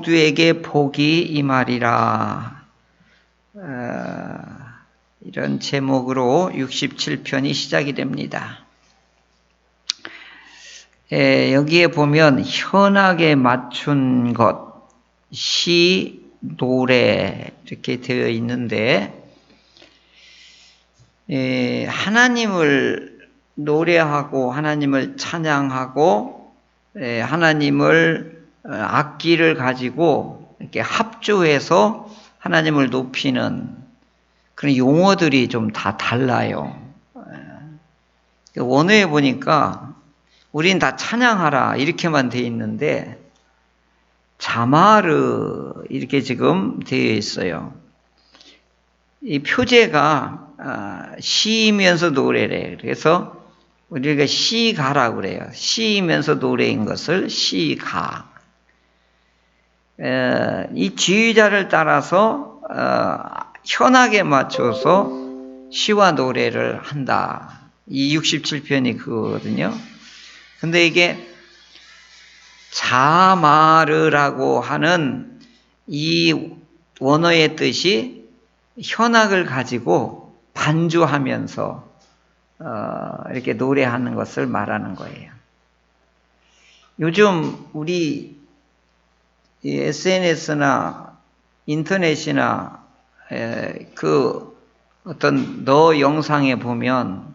모두에게 복이 임하리라. 이런 제목으로 67편이 시작이 됩니다. 여기에 보면 현악에 맞춘 것, 시, 노래 이렇게 되어 있는데 하나님을 노래하고 하나님을 찬양하고 하나님을 악기를 가지고 이렇게 합주해서 하나님을 높이는 그런 용어들이 좀 다 달라요. 원어에 보니까 우린 다 찬양하라 이렇게만 되어 있는데 자마르 이렇게 지금 되어 있어요. 이 표제가 시이면서 노래래. 그래서 우리가 시가라고 그래요. 시이면서 노래인 것을 시가. 이 지휘자를 따라서 현악에 맞춰서 시와 노래를 한다. 이 67편이 그거거든요. 근데 이게 자마르라고 하는 이 원어의 뜻이 현악을 가지고 반주하면서 이렇게 노래하는 것을 말하는 거예요. 요즘 우리 SNS나 인터넷이나 그 어떤 너 영상에 보면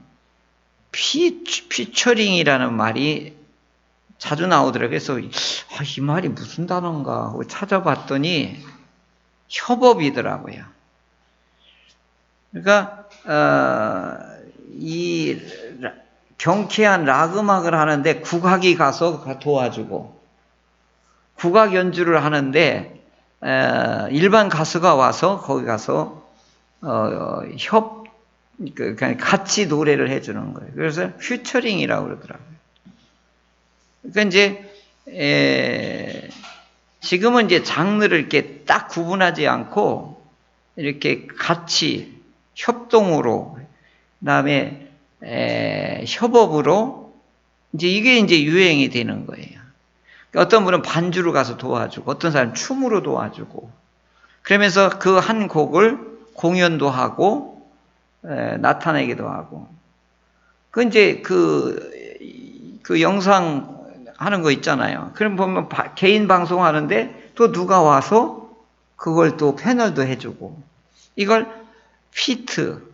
피처링이라는 말이 자주 나오더라고요. 그래서 이 말이 무슨 단어인가 하고 찾아봤더니 협업이더라고요. 그러니까 이 경쾌한 락 음악을 하는데 국악이 가서 도와주고 국악 연주를 하는데 일반 가수가 와서 거기 가서 같이 노래를 해주는 거예요. 그래서 퓨처링이라고 그러더라고요. 그러니까 이제 지금은 이제 장르를 이렇게 딱 구분하지 않고 이렇게 같이 협동으로 그다음에 협업으로 이게 이제 유행이 되는 거예요. 어떤 분은 반주로 가서 도와주고 어떤 사람은 춤으로 도와주고 그러면서 그 한 곡을 공연도 하고 나타내기도 하고 그 이제 그 영상 하는 거 있잖아요. 그럼 보면 개인 방송하는데 또 누가 와서 그걸 또 패널도 해주고 이걸 피트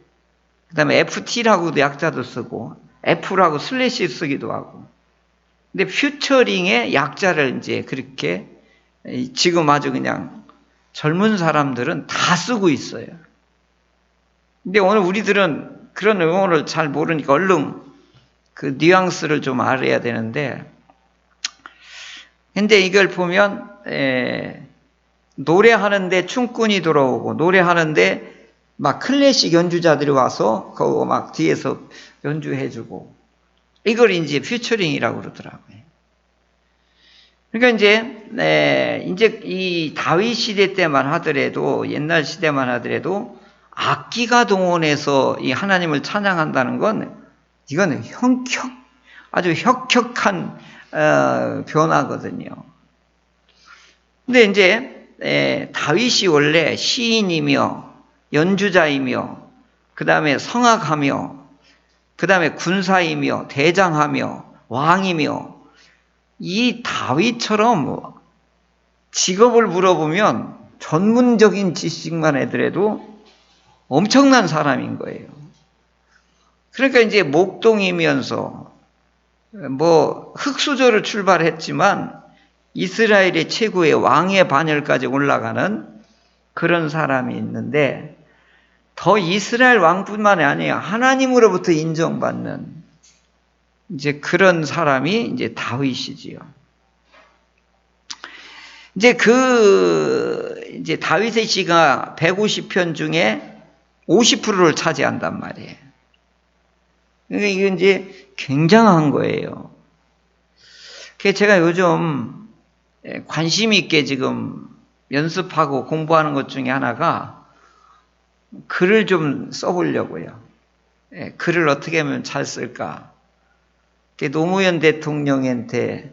그다음에 FT라고도 약자도 쓰고 F라고 슬래시 쓰기도 하고 근데 퓨처링의 약자를 이제 그렇게 지금 아주 그냥 젊은 사람들은 다 쓰고 있어요. 근데 오늘 우리들은 그런 용어를 잘 모르니까 얼른 그 뉘앙스를 좀 알아야 되는데 근데 이걸 보면 노래하는데 춤꾼이 들어오고 노래하는데 막 클래식 연주자들이 와서 그거 막 뒤에서 연주해주고 이걸 이제 퓨처링이라고 그러더라고요. 그러니까 이제 이 다윗 시대 때만 하더라도 옛날 시대만 하더라도 악기가 동원해서 이 하나님을 찬양한다는 건 이거는 아주 혁혁한 변화거든요. 근데 이제 다윗이 원래 시인이며 연주자이며 그 다음에 성악하며 그 다음에 군사이며 대장하며 왕이며 이 다윗처럼 직업을 물어보면 전문적인 지식만 하더라도 엄청난 사람인 거예요. 그러니까 이제 목동이면서 뭐 흙수저를 출발했지만 이스라엘의 최고의 왕의 반열까지 올라가는 그런 사람이 있는데 더 이스라엘 왕뿐만이 아니에요. 하나님으로부터 인정받는 이제 그런 사람이 이제 다윗이지요. 이제 다윗의 시가 150편 중에 50%를 차지한단 말이에요. 그러니까 이게 이제 굉장한 거예요. 그래서 제가 요즘 관심 있게 지금 연습하고 공부하는 것 중에 하나가 글을 좀 써보려고요. 글을 어떻게 하면 잘 쓸까? 노무현 대통령한테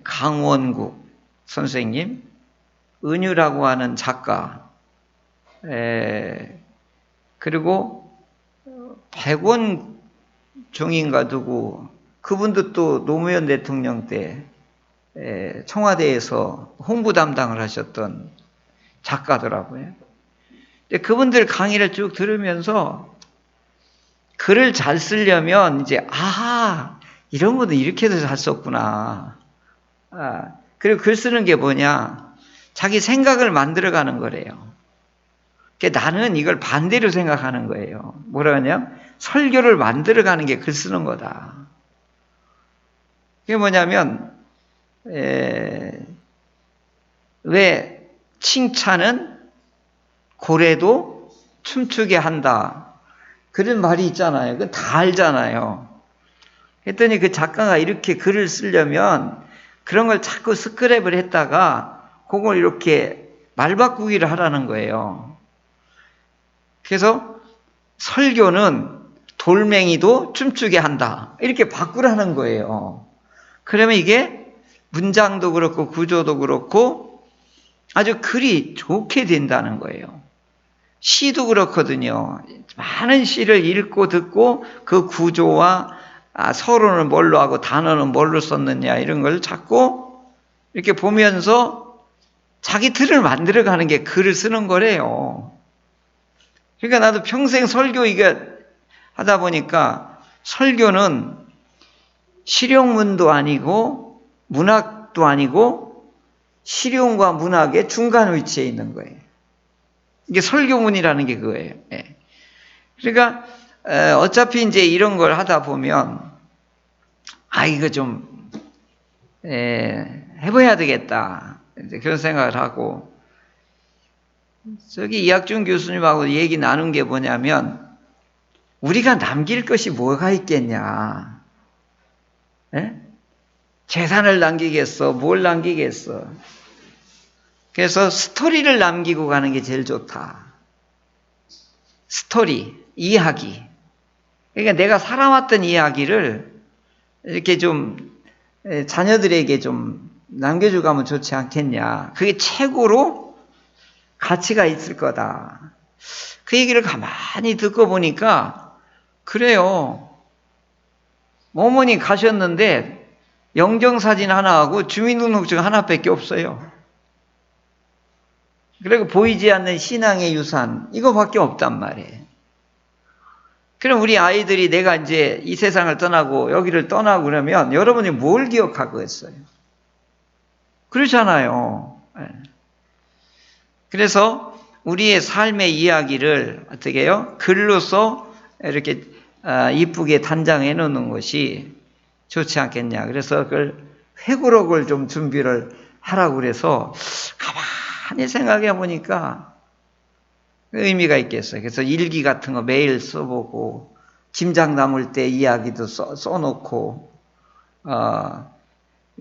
강원국 선생님, 은유라고 하는 작가, 그리고 백원 종인가 누구, 그분도 또 노무현 대통령 때 청와대에서 홍보 담당을 하셨던 작가더라고요. 근데 그분들 강의를 쭉 들으면서 글을 잘 쓰려면 이제 이런 것도 이렇게도 잘 썼구나. 그리고 글 쓰는 게 뭐냐? 자기 생각을 만들어가는 거래요. 그러니까 나는 이걸 반대로 생각하는 거예요. 뭐라 하냐? 설교를 만들어가는 게 글 쓰는 거다. 그게 뭐냐면 왜 칭찬은 고래도 춤추게 한다. 그런 말이 있잖아요. 그건 다 알잖아요. 했더니 그 작가가 이렇게 글을 쓰려면 그런 걸 자꾸 스크랩을 했다가 그걸 이렇게 말바꾸기를 하라는 거예요. 그래서 설교는 돌멩이도 춤추게 한다. 이렇게 바꾸라는 거예요. 그러면 이게 문장도 그렇고 구조도 그렇고 아주 글이 좋게 된다는 거예요. 시도 그렇거든요. 많은 시를 읽고 듣고 그 구조와 서론을 뭘로 하고 단어는 뭘로 썼느냐 이런 걸 자꾸 이렇게 보면서 자기 틀을 만들어가는 게 글을 쓰는 거래요. 그러니까 나도 평생 설교 이게 하다 보니까 설교는 실용문도 아니고 문학도 아니고 실용과 문학의 중간 위치에 있는 거예요. 이게 설교문이라는 게 그거예요. 그러니까 어차피 이제 이런 걸 하다 보면 이거 좀 해봐야 되겠다. 이제 그런 생각을 하고 저기 이학준 교수님하고 얘기 나눈 게 뭐냐면 우리가 남길 것이 뭐가 있겠냐. 재산을 남기겠어? 뭘 남기겠어? 그래서 스토리를 남기고 가는 게 제일 좋다. 스토리, 이야기. 그러니까 내가 살아왔던 이야기를 이렇게 좀 자녀들에게 좀 남겨주고 가면 좋지 않겠냐. 그게 최고로 가치가 있을 거다. 그 얘기를 가만히 듣고 보니까 그래요. 어머니 가셨는데 영정사진 하나하고 주민등록증 하나밖에 없어요. 그리고 보이지 않는 신앙의 유산 이거밖에 없단 말이에요. 그럼 우리 아이들이 내가 이제 이 세상을 떠나고 여기를 떠나고 그러면 여러분이 뭘 기억하겠어요? 그렇잖아요. 그래서 우리의 삶의 이야기를 어떻게 해요? 글로써 이렇게 이쁘게 단장해 놓는 것이 좋지 않겠냐. 그래서 그걸 회고록을 좀 준비를 하라고 그래서 가만히 생각해 보니까 의미가 있겠어요. 그래서 일기 같은 거 매일 써보고 짐작 남을 때 이야기도 써놓고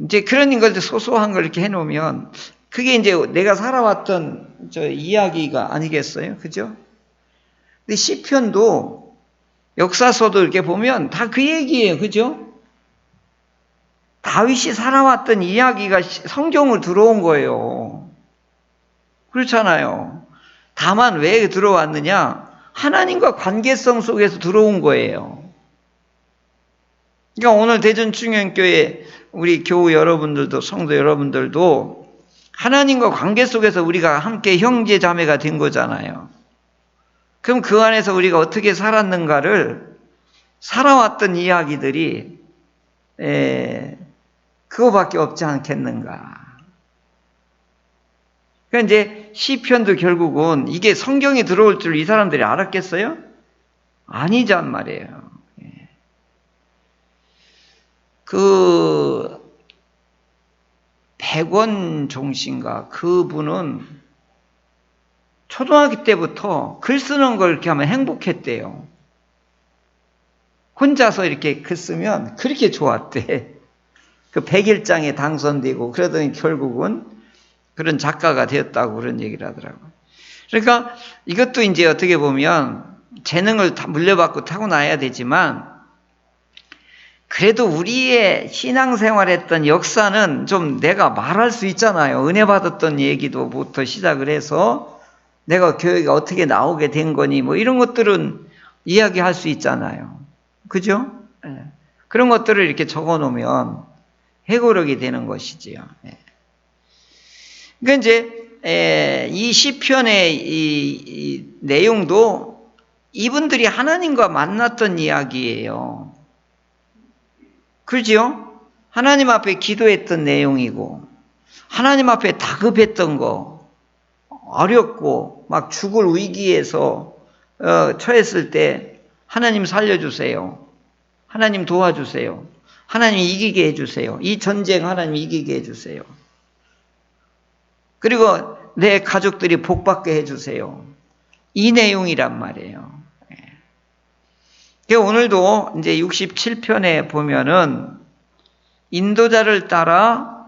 이제 그런 걸 소소한 걸 이렇게 해놓으면 그게 이제 내가 살아왔던 저 이야기가 아니겠어요, 그죠? 근데 시편도 역사서도 이렇게 보면 다 그 얘기예요, 그죠? 다윗이 살아왔던 이야기가 성경으로 들어온 거예요. 그렇잖아요. 다만 왜 들어왔느냐? 하나님과 관계성 속에서 들어온 거예요. 그러니까 오늘 대전충현교회 우리 교우 여러분들도 성도 여러분들도 하나님과 관계 속에서 우리가 함께 형제 자매가 된 거잖아요. 그럼 그 안에서 우리가 어떻게 살았는가를 살아왔던 이야기들이 그거밖에 없지 않겠는가. 그러니까 이제 시편도 결국은 이게 성경에 들어올 줄 이 사람들이 알았겠어요? 아니란 말이에요. 그 백원 종신가 그분은 초등학교 때부터 글 쓰는 걸 이렇게 하면 행복했대요. 혼자서 이렇게 글 쓰면 그렇게 좋았대. 그 100일장에 당선되고 그러더니 결국은 그런 작가가 되었다고 그런 얘기를 하더라고요. 그러니까 이것도 이제 어떻게 보면 재능을 다 물려받고 타고나야 되지만 그래도 우리의 신앙생활했던 역사는 좀 내가 말할 수 있잖아요. 은혜 받았던 얘기도부터 시작을 해서 내가 교회가 어떻게 나오게 된 거니 뭐 이런 것들은 이야기할 수 있잖아요. 그죠? 예. 그런 것들을 이렇게 적어 놓으면 회고록이 되는 것이지요. 예. 그러니까 이제 이 시편의 이 내용도 이분들이 하나님과 만났던 이야기예요. 그렇지요? 하나님 앞에 기도했던 내용이고 하나님 앞에 다급했던 거, 어렵고 막 죽을 위기에서 처했을 때 하나님 살려주세요. 하나님 도와주세요. 하나님 이기게 해주세요. 이 전쟁 하나님 이기게 해주세요. 그리고 내 가족들이 복받게 해주세요. 이 내용이란 말이에요. 오늘도 이제 67편에 보면은 인도자를 따라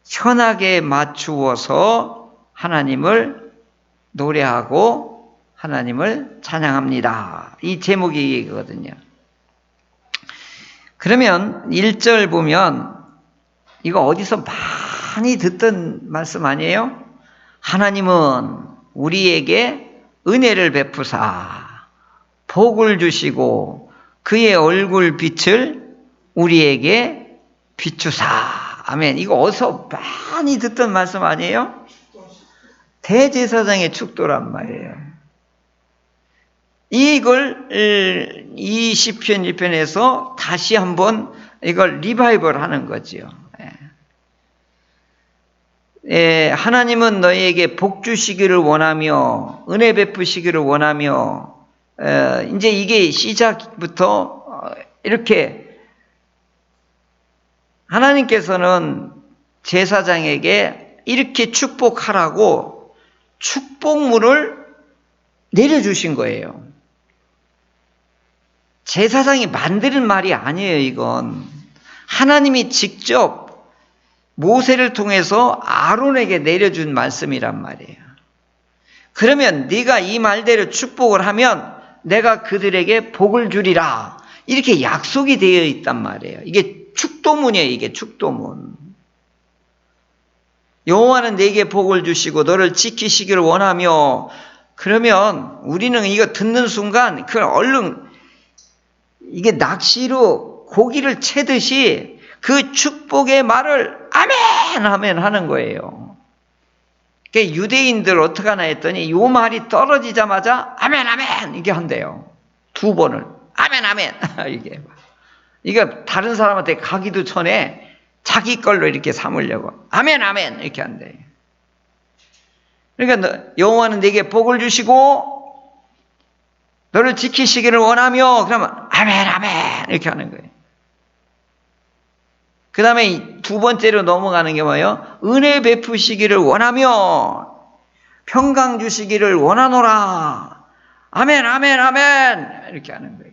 현악에 맞추어서 하나님을 노래하고 하나님을 찬양합니다. 이 제목이거든요. 그러면 1절 보면 이거 어디서 많이 듣던 말씀 아니에요? 하나님은 우리에게 은혜를 베푸사 복을 주시고 그의 얼굴 빛을 우리에게 비추사. 아멘. 이거 어디서 많이 듣던 말씀 아니에요? 대제사장의 축도란 말이에요. 이걸 이 시편 1편에서 다시 한번 이걸 리바이벌 하는 거지요. 하나님은 너희에게 복 주시기를 원하며 은혜 베푸시기를 원하며 이제 이게 시작부터 이렇게 하나님께서는 제사장에게 이렇게 축복하라고 축복물을 내려주신 거예요. 제사장이 만드는 말이 아니에요, 이건. 하나님이 직접 모세를 통해서 아론에게 내려준 말씀이란 말이에요. 그러면 네가 이 말대로 축복을 하면 내가 그들에게 복을 주리라. 이렇게 약속이 되어 있단 말이에요. 이게 축도문이에요, 이게 축도문. 여호와는 네게 복을 주시고 너를 지키시기를 원하며 그러면 우리는 이거 듣는 순간 그 얼른 이게 낚시로 고기를 채듯이 그 축복의 말을 아멘 아멘 하는 거예요. 그러니까 유대인들 어떻게 하나 했더니 요 말이 떨어지자마자 아멘 아멘 이게 한대요. 2번을 아멘 아멘 이게 다른 사람한테 가기도 전에 자기 걸로 이렇게 삼으려고 아멘 아멘 이렇게 한대요. 그러니까 여호와는 네게 복을 주시고 너를 지키시기를 원하며 그러면 아멘 아멘 이렇게 하는 거예요. 그 다음에 2번째로 넘어가는 게 뭐예요? 은혜 베푸시기를 원하며 평강 주시기를 원하노라 아멘 아멘 아멘 이렇게 하는 거예요.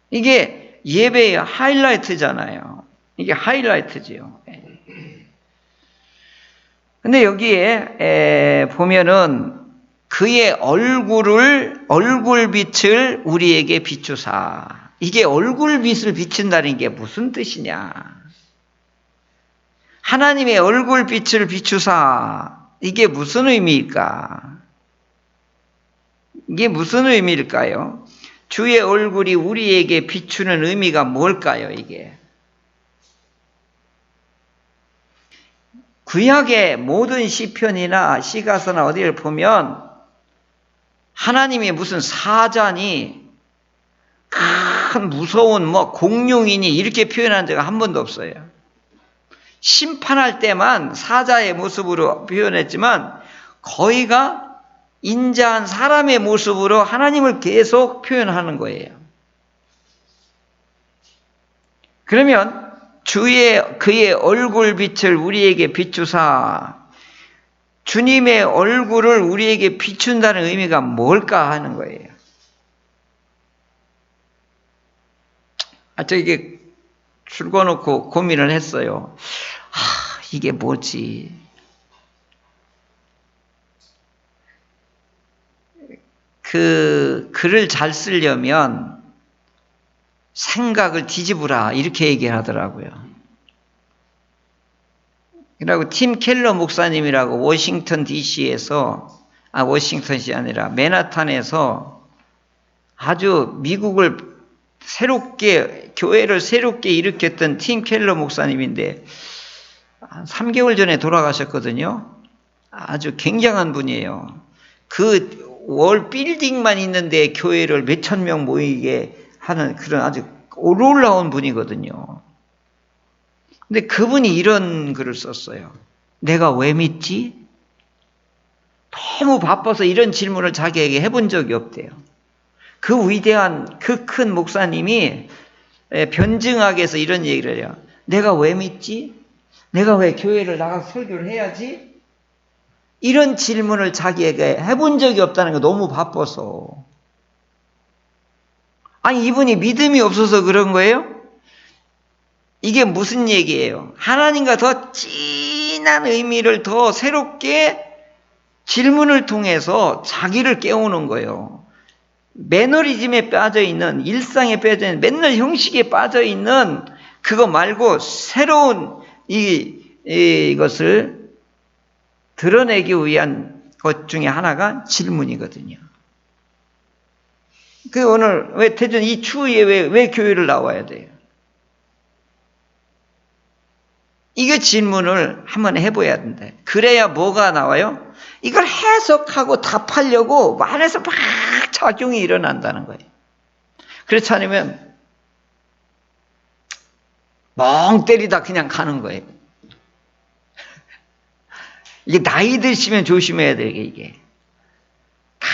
이게 예배의 하이라이트잖아요. 이게 하이라이트지요. 근데 여기에 보면은 그의 얼굴빛을 우리에게 비추사. 이게 얼굴빛을 비춘다는 게 무슨 뜻이냐? 하나님의 얼굴빛을 비추사. 이게 무슨 의미일까? 이게 무슨 의미일까요? 주의 얼굴이 우리에게 비추는 의미가 뭘까요, 이게? 구약의 모든 시편이나 시가서나 어디를 보면 하나님이 무슨 사자니 큰 무서운 공룡이니 이렇게 표현한 적은 한 번도 없어요. 심판할 때만 사자의 모습으로 표현했지만 거의가 인자한 사람의 모습으로 하나님을 계속 표현하는 거예요. 그러면 그의 얼굴빛을 우리에게 비추사 주님의 얼굴을 우리에게 비춘다는 의미가 뭘까 하는 거예요. 이게 줄거놓고 고민을 했어요. 이게 뭐지? 그 글을 잘 쓰려면 생각을 뒤집으라 이렇게 얘기하더라고요. 그리고 팀 켈러 목사님이라고 워싱턴 DC에서 워싱턴이 아니라 맨하탄에서 아주 미국을 교회를 새롭게 일으켰던 팀 켈러 목사님인데 한 3개월 전에 돌아가셨거든요. 아주 굉장한 분이에요. 그 월 빌딩만 있는데 교회를 몇천 명 모이게 하는 그런 아주 올라온 분이거든요. 근데 그분이 이런 글을 썼어요. 내가 왜 믿지? 너무 바빠서 이런 질문을 자기에게 해본 적이 없대요. 그 위대한 그 큰 목사님이 변증하게 해서 이런 얘기를 해요. 내가 왜 믿지? 내가 왜 교회를 나가서 설교를 해야지? 이런 질문을 자기에게 해본 적이 없다는 거 너무 바빠서. 아니 이분이 믿음이 없어서 그런 거예요? 이게 무슨 얘기예요? 하나님과 더 진한 의미를 더 새롭게 질문을 통해서 자기를 깨우는 거예요. 매너리즘에 빠져있는, 일상에 빠져있는, 맨날 형식에 빠져있는 그거 말고 새로운 이것을 드러내기 위한 것 중에 하나가 질문이거든요. 오늘 왜 대전 이 추위에 왜 교회를 나와야 돼요? 이거 질문을 한번 해봐야 된다. 그래야 뭐가 나와요? 이걸 해석하고 답하려고 말에서 막 작용이 일어난다는 거예요. 그렇지 않으면 멍 때리다 그냥 가는 거예요. 이게 나이 드시면 조심해야 돼요, 이게. 다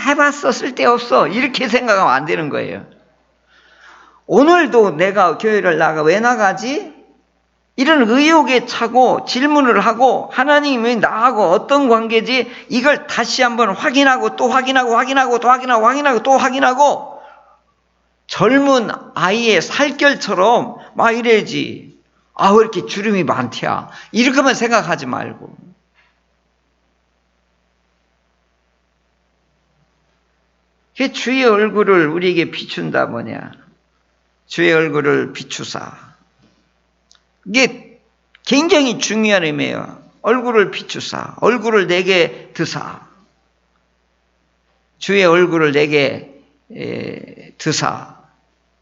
해봤어, 쓸데없어. 이렇게 생각하면 안 되는 거예요. 오늘도 내가 교회를 왜 나가지? 이런 의혹에 차고 질문을 하고 하나님이 나하고 어떤 관계지? 이걸 다시 한번 확인하고 또 확인하고 확인하고 또 확인하고 확인하고 또 확인하고 젊은 아이의 살결처럼 막 이래야지. 왜 이렇게 주름이 많대야. 이렇게만 생각하지 말고. 주의 얼굴을 우리에게 비춘다 뭐냐. 주의 얼굴을 비추사. 이게 굉장히 중요한 의미예요. 얼굴을 비추사. 얼굴을 내게 드사. 주의 얼굴을 내게 드사.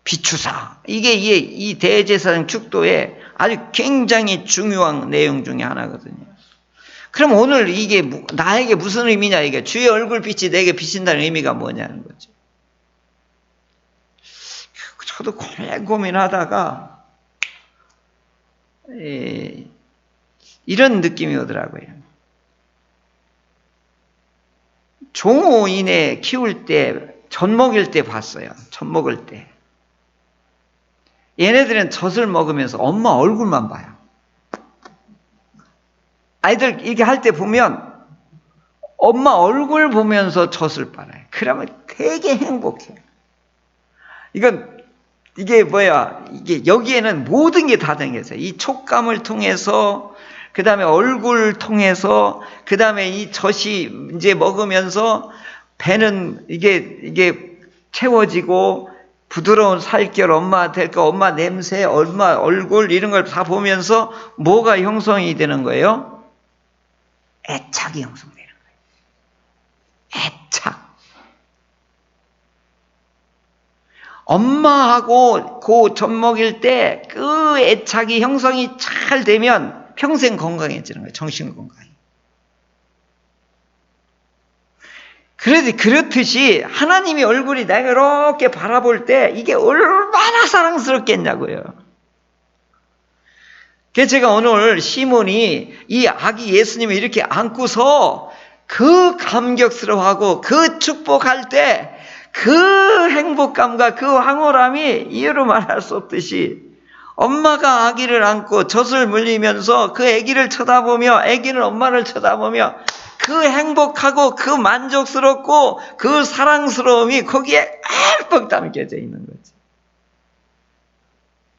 비추사. 이게 이 대제사장 축도에 아주 굉장히 중요한 내용 중에 하나거든요. 그럼 오늘 이게 나에게 무슨 의미냐 이게 주의 얼굴 빛이 내게 비친다는 의미가 뭐냐는 거죠. 저도 고민하다가 이런 느낌이 오더라고요. 종오인에 키울 때 젖 먹일 때 봤어요. 젖 먹을 때. 얘네들은 젖을 먹으면서 엄마 얼굴만 봐요. 아이들 이렇게 할 때 보면 엄마 얼굴 보면서 젖을 빨아요. 그러면 되게 행복해요. 이게 여기에는 모든 게 다 담겨있어요. 이 촉감을 통해서, 그 다음에 얼굴 통해서, 그 다음에 이 젖이 이제 먹으면서 배는 이게 채워지고, 부드러운 살결, 엄마 될까, 엄마 냄새, 엄마 얼굴, 이런 걸 다 보면서 뭐가 형성이 되는 거예요? 애착이 형성되는 거예요. 애착. 엄마하고 젖 먹일 때 그 애착이 형성이 잘 되면 평생 건강해지는 거예요. 정신 건강이. 그렇듯이 하나님의 얼굴이 내가 이렇게 바라볼 때 이게 얼마나 사랑스럽겠냐고요. 그래서 제가 오늘 시몬이 이 아기 예수님을 이렇게 안고서 그 감격스러워하고 그 축복할 때 그 행복감과 그 황홀함이 이유로 말할 수 없듯이 엄마가 아기를 안고 젖을 물리면서 그 아기를 쳐다보며 아기는 엄마를 쳐다보며 그 행복하고 그 만족스럽고 그 사랑스러움이 거기에 흠뻑 담겨져 있는 거지.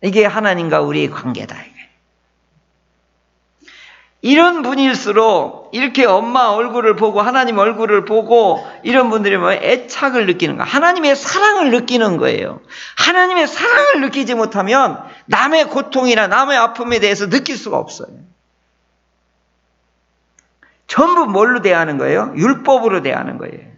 이게 하나님과 우리의 관계다. 이런 분일수록 이렇게 엄마 얼굴을 보고 하나님 얼굴을 보고 이런 분들이 뭐 애착을 느끼는 거야. 하나님의 사랑을 느끼는 거예요. 하나님의 사랑을 느끼지 못하면 남의 고통이나 남의 아픔에 대해서 느낄 수가 없어요. 전부 뭘로 대하는 거예요? 율법으로 대하는 거예요.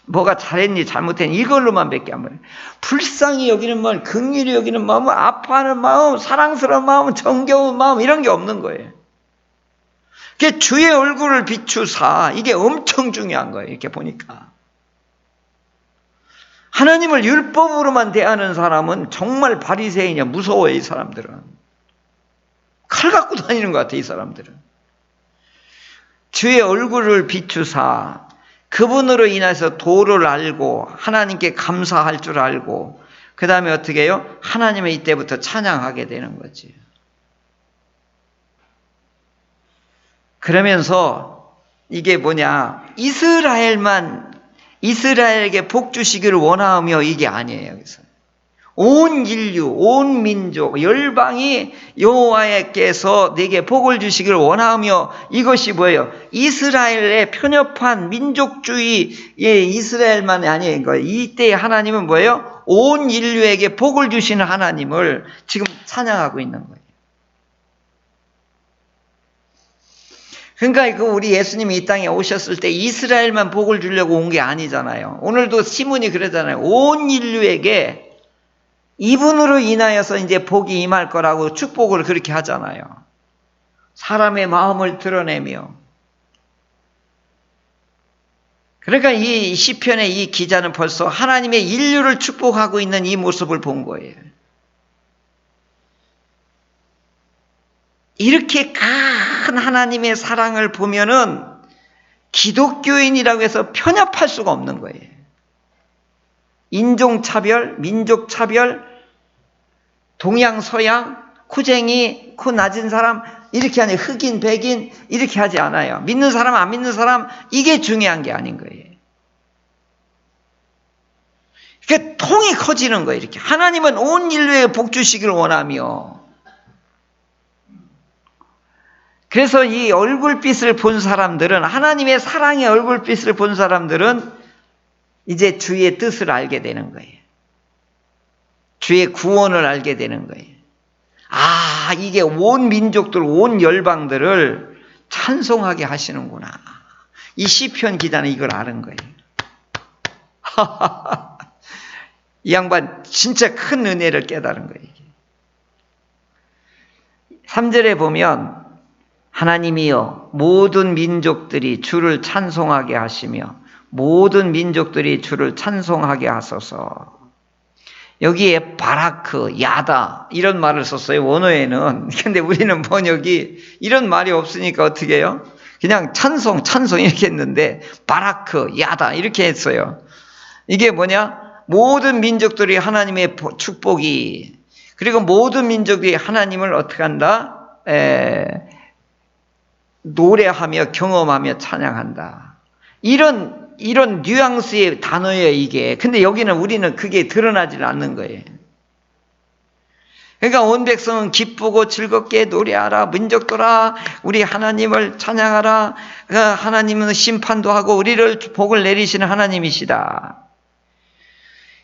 뭐가 잘했니 잘못했니 이걸로만 밖에 안 보여요. 불쌍히 여기는 마음, 긍휼히 여기는 마음, 아파하는 마음, 사랑스러운 마음, 정겨운 마음 이런 게 없는 거예요. 그게 주의 얼굴을 비추사 이게 엄청 중요한 거예요. 이렇게 보니까 하나님을 율법으로만 대하는 사람은 정말 바리새인이야. 무서워요. 이 사람들은 칼 갖고 다니는 것 같아. 이 사람들은 주의 얼굴을 비추사 그분으로 인해서 도를 알고 하나님께 감사할 줄 알고 그 다음에 어떻게 해요? 하나님을 이때부터 찬양하게 되는 거지. 그러면서 이게 뭐냐, 이스라엘에게 복 주시기를 원하며 이게 아니에요. 여기서 온 인류, 온 민족, 열방이 여호와께서 내게 복을 주시기를 원하며 이것이 뭐예요? 이스라엘의 편협한 민족주의의 이스라엘만이 아닌 거예요. 이때 하나님은 뭐예요? 온 인류에게 복을 주시는 하나님을 지금 찬양하고 있는 거예요. 그러니까 우리 예수님이 이 땅에 오셨을 때 이스라엘만 복을 주려고 온 게 아니잖아요. 오늘도 시문이 그러잖아요. 온 인류에게 이분으로 인하여서 이제 복이 임할 거라고 축복을 그렇게 하잖아요. 사람의 마음을 드러내며. 그러니까 이 시편의 이 기자는 벌써 하나님의 인류를 축복하고 있는 이 모습을 본 거예요. 이렇게 큰 하나님의 사랑을 보면은 기독교인이라고 해서 편협할 수가 없는 거예요. 인종차별, 민족차별, 동양, 서양, 코쟁이, 코 낮은 사람 이렇게 하니 흑인, 백인 이렇게 하지 않아요. 믿는 사람, 안 믿는 사람 이게 중요한 게 아닌 거예요. 그러니까 통이 커지는 거예요. 이렇게 하나님은 온 인류에 복 주시기를 원하며 그래서 이 얼굴빛을 본 사람들은 하나님의 사랑의 얼굴빛을 본 사람들은 이제 주의 뜻을 알게 되는 거예요. 주의 구원을 알게 되는 거예요. 아, 이게 온 민족들, 온 열방들을 찬송하게 하시는구나. 이 시편 기자는 이걸 아는 거예요. 이 양반 진짜 큰 은혜를 깨달은 거예요. 3절에 보면 하나님이여 모든 민족들이 주를 찬송하게 하시며 모든 민족들이 주를 찬송하게 하소서. 여기에 바라크, 야다 이런 말을 썼어요. 원어에는. 근데 우리는 번역이 이런 말이 없으니까 어떻게 해요? 그냥 찬송 이렇게 했는데 바라크, 야다 이렇게 했어요. 이게 뭐냐? 모든 민족들이 하나님의 축복이 그리고 모든 민족이 하나님을 어떻게 한다? 노래하며 경험하며 찬양한다. 이런 뉘앙스의 단어예요, 이게. 근데 여기는 우리는 그게 드러나지 않는 거예요. 그러니까 온 백성은 기쁘고 즐겁게 노래하라. 민족들아, 우리 하나님을 찬양하라. 하나님은 심판도 하고 우리를 복을 내리시는 하나님이시다.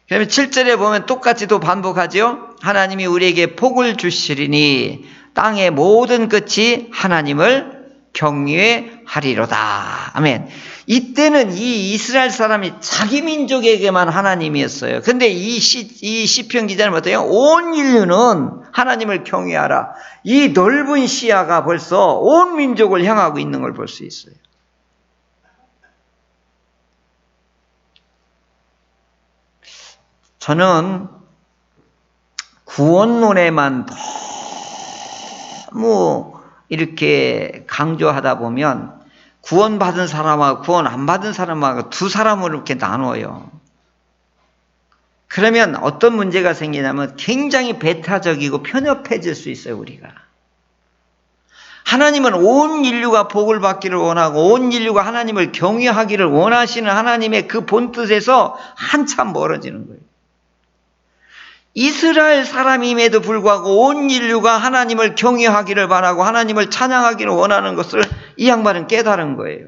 그다음에 7절에 보면 똑같이 또 반복하죠. 하나님이 우리에게 복을 주시리니 땅의 모든 끝이 하나님을 경외하리로다. 아멘. 이때는 이 이스라엘 사람이 자기 민족에게만 하나님이었어요. 근데 이 시편 기자는 어때요? 온 인류는 하나님을 경외하라. 이 넓은 시야가 벌써 온 민족을 향하고 있는 걸 볼 수 있어요. 저는 구원론에만 너무 이렇게 강조하다 보면 구원받은 사람하고 구원 안 받은 사람하고 두 사람으로 이렇게 나눠요. 그러면 어떤 문제가 생기냐면 굉장히 배타적이고 편협해질 수 있어요, 우리가. 하나님은 온 인류가 복을 받기를 원하고 온 인류가 하나님을 경외하기를 원하시는 하나님의 그 본뜻에서 한참 멀어지는 거예요. 이스라엘 사람임에도 불구하고 온 인류가 하나님을 경외하기를 바라고 하나님을 찬양하기를 원하는 것을 이 양반은 깨달은 거예요.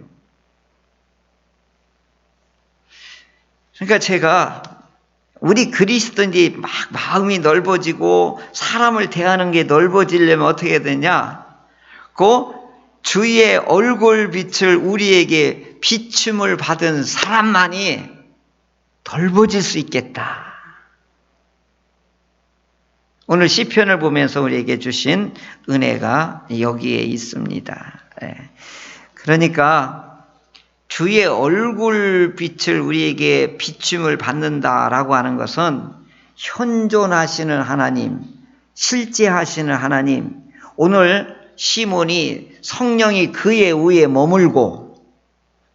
그러니까 제가 우리 그리스도인들이 막 마음이 넓어지고 사람을 대하는 게 넓어지려면 어떻게 되냐? 그 주의 얼굴빛을 우리에게 비춤을 받은 사람만이 넓어질 수 있겠다. 오늘 시편을 보면서 우리에게 주신 은혜가 여기에 있습니다. 그러니까 주의 얼굴빛을 우리에게 비춤을 받는다라고 하는 것은 현존하시는 하나님, 실제하시는 하나님, 오늘 시몬이 성령이 그의 위에 머물고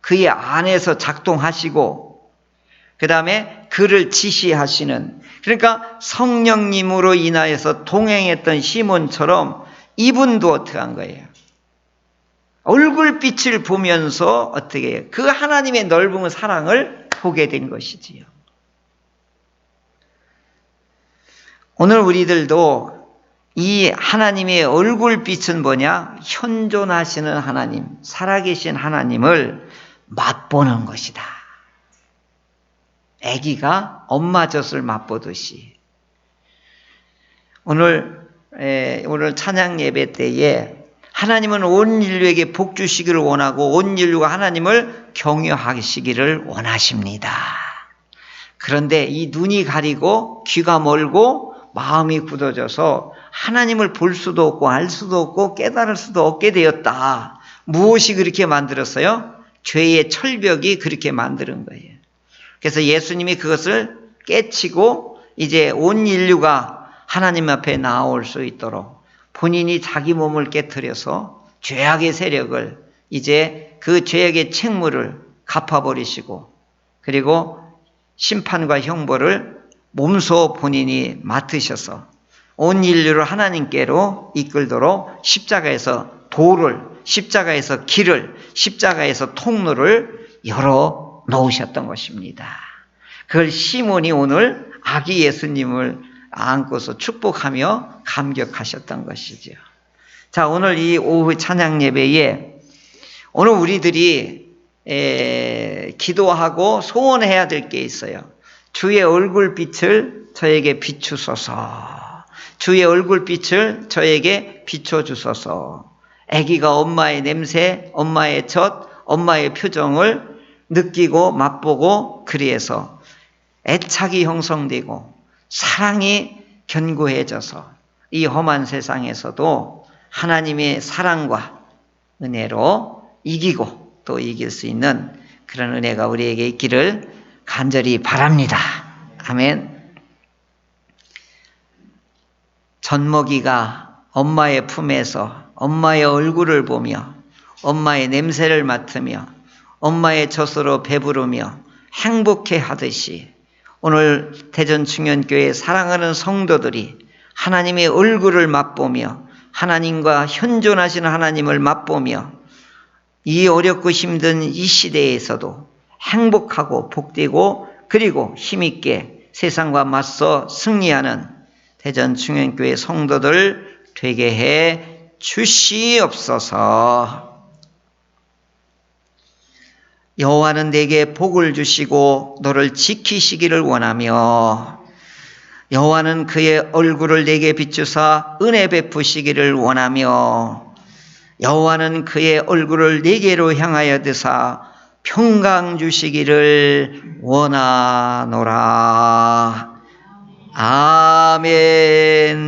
그의 안에서 작동하시고 그 다음에 그를 지시하시는, 그러니까 성령님으로 인하여서 동행했던 시몬처럼 이분도 어떻게 한 거예요? 얼굴빛을 보면서 어떻게 해요? 그 하나님의 넓은 사랑을 보게 된 것이지요. 오늘 우리들도 이 하나님의 얼굴빛은 뭐냐? 현존하시는 하나님, 살아계신 하나님을 맛보는 것이다. 아기가 엄마 젖을 맛보듯이. 오늘 찬양 예배 때에 하나님은 온 인류에게 복 주시기를 원하고 온 인류가 하나님을 경외하시기를 원하십니다. 그런데 이 눈이 가리고 귀가 멀고 마음이 굳어져서 하나님을 볼 수도 없고 알 수도 없고 깨달을 수도 없게 되었다. 무엇이 그렇게 만들었어요? 죄의 철벽이 그렇게 만드는 거예요. 그래서 예수님이 그것을 깨치고 이제 온 인류가 하나님 앞에 나올 수 있도록 본인이 자기 몸을 깨트려서 죄악의 세력을 이제 그 죄악의 책무를 갚아버리시고 그리고 심판과 형벌을 몸소 본인이 맡으셔서 온 인류를 하나님께로 이끌도록 십자가에서 도를, 십자가에서 길을, 십자가에서 통로를 열어 놓으셨던 것입니다. 그걸 시몬이 오늘 아기 예수님을 안고서 축복하며 감격하셨던 것이죠. 자, 오늘 이 오후 찬양 예배에 오늘 우리들이 기도하고 소원해야 될 게 있어요. 주의 얼굴빛을 저에게 비추소서. 주의 얼굴빛을 저에게 비춰주소서. 아기가 엄마의 냄새, 엄마의 젖, 엄마의 표정을 느끼고 맛보고 그리해서 애착이 형성되고 사랑이 견고해져서 이 험한 세상에서도 하나님의 사랑과 은혜로 이기고 또 이길 수 있는 그런 은혜가 우리에게 있기를 간절히 바랍니다. 아멘. 젖먹이가 엄마의 품에서 엄마의 얼굴을 보며 엄마의 냄새를 맡으며 엄마의 젖으로 배부르며 행복해 하듯이 오늘 대전충현교회 사랑하는 성도들이 하나님의 얼굴을 맛보며 하나님과 현존하시는 하나님을 맛보며 이 어렵고 힘든 이 시대에서도 행복하고 복되고 그리고 힘있게 세상과 맞서 승리하는 대전충현교회 성도들 되게 해 주시옵소서. 여호와는 내게 복을 주시고 너를 지키시기를 원하며 여호와는 그의 얼굴을 내게 비추사 은혜 베푸시기를 원하며 여호와는 그의 얼굴을 내게로 향하여 드사 평강 주시기를 원하노라. 아멘.